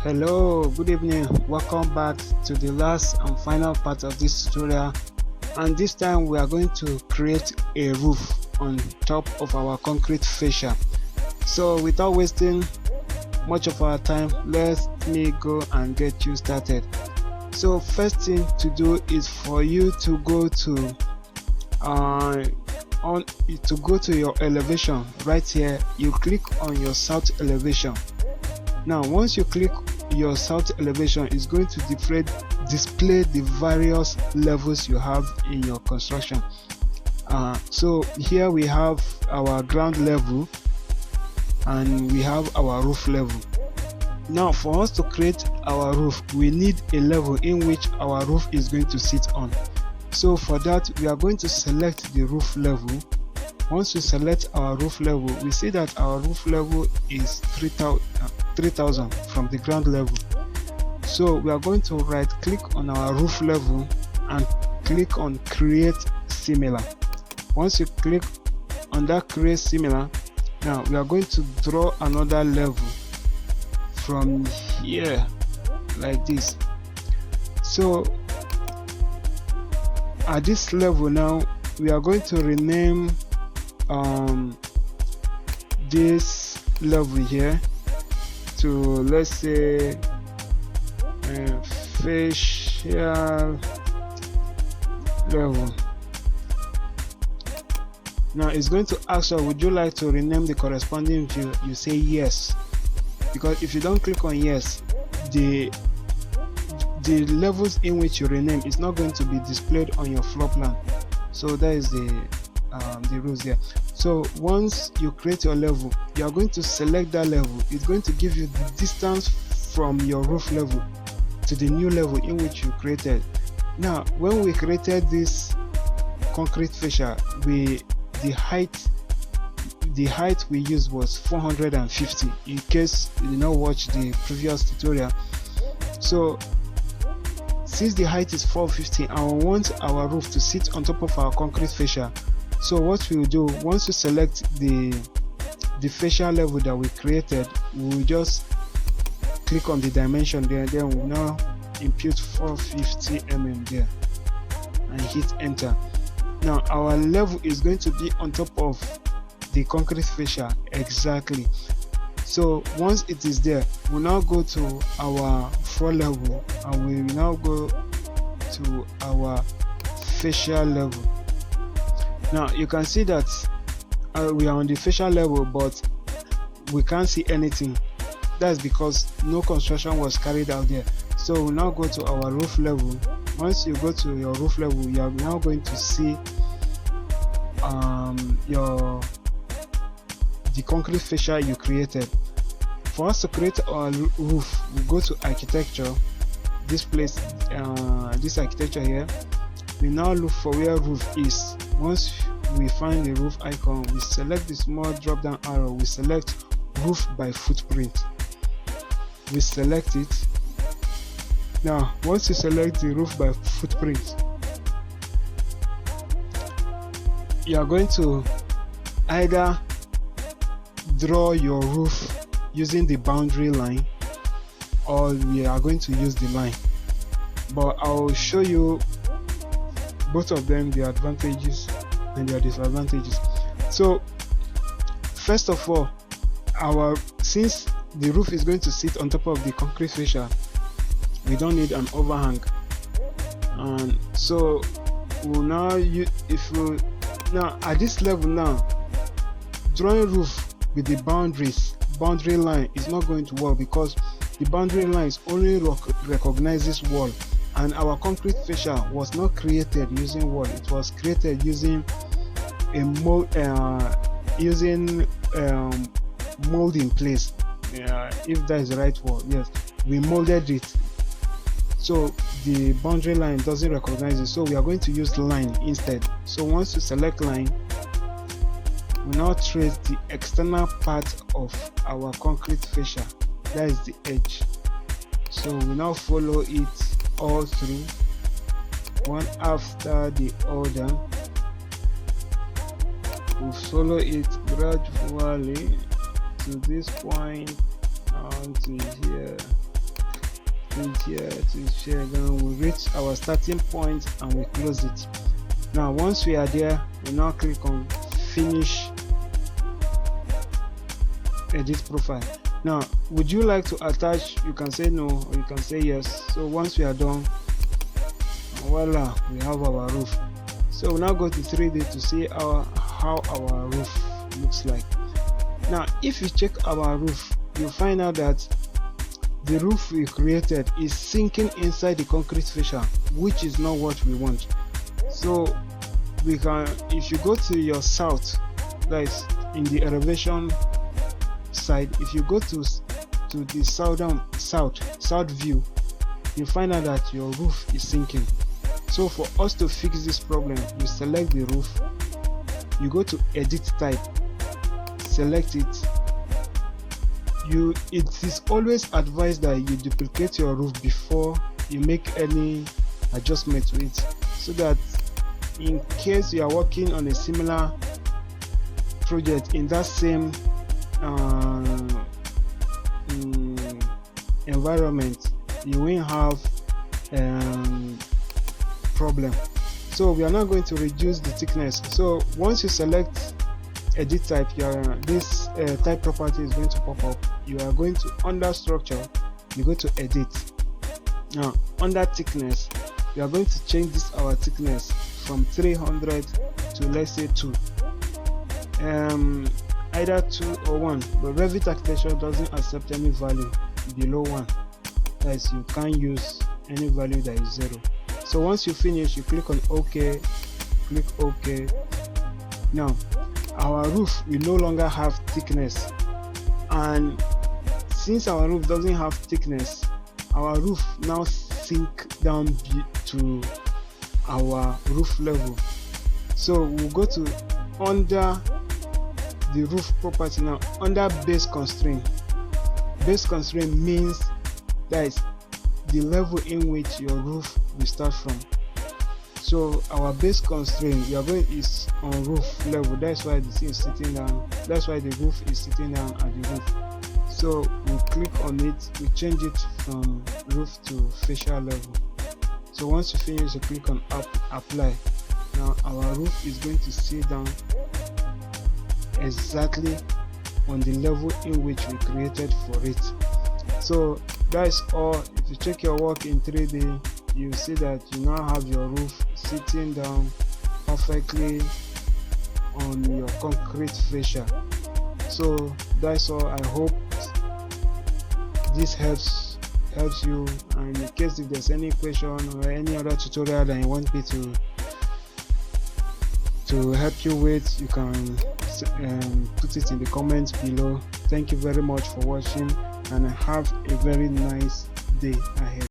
Hello, good evening. Welcome back to the last and final part of this tutorial, and this time we are going to create a roof on top of our concrete fascia. So without wasting much of our time, let me go and get you started. So first thing to do is for you to go to your elevation. Right here you click on your south elevation. Now once you click your south elevation, is going to display the various levels you have in your construction. So here we have our ground level and we have our roof level. Now for us to create our roof, we need a level in which our roof is going to sit on. So for that, we are going to select the roof level. Once we select our roof level, we see that our roof level is 3000 from the ground level. So we are going to right click on our roof level and click on create similar. Once you click on that create similar, now we are going to draw another level from here like this. So at this level now, we are going to rename this level here to, let's say, facial level. Now it's going to ask you, would you like to rename the corresponding view? You say yes, because if you don't click on yes, the levels in which you rename is not going to be displayed on your floor plan. So that is the rules there. So once you create your level, you are going to select that level. It's going to give you the distance from your roof level to the new level in which you created. Now when we created this concrete fascia, the height we used was 450, in case you did not watch the previous tutorial. So since the height is 450 and we want our roof to sit on top of our concrete fascia, so what we will do, once we select the fascia level that we created, we will just click on the dimension there, then we will now impute 450 mm there and hit enter. Now our level is going to be on top of the concrete fascia exactly. So once it is there, we'll now go to our floor level and we will now go to our fascia level. Now you can see that we are on the fascia level, but we can't see anything. That's because no construction was carried out there. So we'll now go to our roof level. Once you go to your roof level, you are now going to see the concrete fascia you created. For us to create our roof, we go to architecture, this place, this architecture here. We now look for where roof is. Once we find the roof icon, we select the small drop down arrow, we select roof by footprint, we select it. Now once you select the roof by footprint, you are going to either draw your roof using the boundary line, or we are going to use the line, but I will show you both of them, the advantages and their disadvantages. So first of all, since the roof is going to sit on top of the concrete fascia, we don't need an overhang, and so we'll now now at this level, now drawing roof with the boundary line is not going to work, because the boundary lines only recognizes wall, and our concrete fascia was not created using wall. It was created using a mold in place, if that is the right word. Yes, we molded it, so the boundary line doesn't recognize it, so we are going to use line instead. So once you select line, we now trace the external part of our concrete fascia, that is the edge. So we now follow it all through, one after the other. We follow it gradually to this point and to here. here to share. Then we reach our starting point and we close it. Now once we are there, we now click on finish edit profile. Now would you like to attach? You can say no or you can say yes. So once we are done, voila, we have our roof. So we now go to 3D to see how our roof looks like. Now if you check our roof, you find out that the roof we created is sinking inside the concrete fascia, which is not what we want. So we can, if you go to your south, that is in the elevation side, if you go to the south view, you find out that your roof is sinking. So for us to fix this problem, you select the roof, you go to edit type, select it. It is always advised that you duplicate your roof before you make any adjustment to it, so that in case you are working on a similar project in that same environment, you won't have problem. So we are now going to reduce the thickness. So once you select edit type, this type property is going to pop up. You are going to, under structure, you go to edit. Now under thickness, we are going to change our thickness from 300 to, let's say, 2, either 2 or 1, but Revit architecture doesn't accept any value below 1. That is, you can't use any value that is 0. So once you finish, you click on OK, click OK. Now our roof will no longer have thickness, and since our roof doesn't have thickness, our roof now sink down to our roof level. So we'll go to under the roof property. Now under base constraint, base constraint means that is the level in which your roof will start from. So our base constraint is on roof level. That's why the thing is sitting down. That's why the roof is sitting down at the roof. So we click on it, we change it from roof to fascia level. So once you finish, you click on apply. Now our roof is going to sit down exactly on the level in which we created for it. So that is all. If you check your work in 3D, you see that you now have your roof sitting down perfectly on your concrete fascia. So that's all. I hope this helps you, and in case if there's any question or any other tutorial that you want me to help you with, you can put it in the comments below. Thank you very much for watching, and have a very nice day ahead.